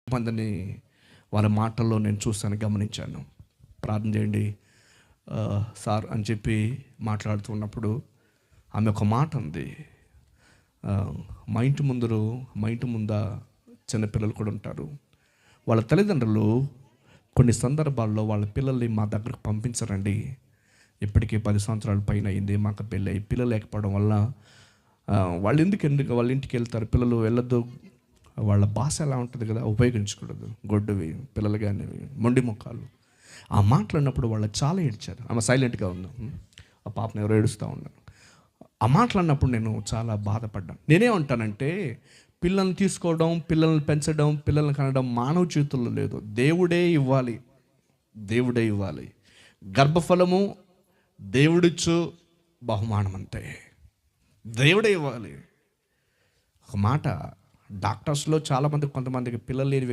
మందిని వాళ్ళ మాటల్లో నేను చూశాను, గమనించాను. ప్రార్థన చేయండి సార్ అని చెప్పి మాట్లాడుతున్నప్పుడు ఆమె ఒక మాట ఉంది. మా ఇంటి ముంద చిన్నపిల్లలు కూడా ఉంటారు. వాళ్ళ తల్లిదండ్రులు కొన్ని సందర్భాల్లో వాళ్ళ పిల్లల్ని మా దగ్గరకు పంపించరండి. ఇప్పటికీ 10 సంవత్సరాల పైన అయింది మాకు పెళ్ళి అయ్యి. పిల్లలు లేకపోవడం వల్ల ఎందుకు వాళ్ళ ఇంటికి వెళ్తారు, పిల్లలు వెళ్ళొద్దు, వాళ్ళ భాష ఎలా ఉంటుంది కదా, ఉపయోగించకూడదు, గొడ్డువి పిల్లలు కానీ మొండి ముఖాలు. ఆ మాట్లాడినప్పుడు వాళ్ళు చాలా ఏడ్చారు. ఆమె సైలెంట్గా ఉంది, ఆ పాపను ఎవరు ఏడుస్తూ ఉన్నారు. ఆ మాట్లాడినప్పుడు నేను చాలా బాధపడ్డాను. నేనేమంటానంటే, పిల్లల్ని తీసుకోవడం, పిల్లల్ని పెంచడం, పిల్లల్ని కనడం మానవ చేతుల్లో లేదు. దేవుడే ఇవ్వాలి. గర్భఫలము దేవుడిచ్చు బహుమానం అంతే. దేవుడే ఇవ్వాలి. ఒక మాట, డాక్టర్స్లో కొంతమందికి పిల్లలు లేని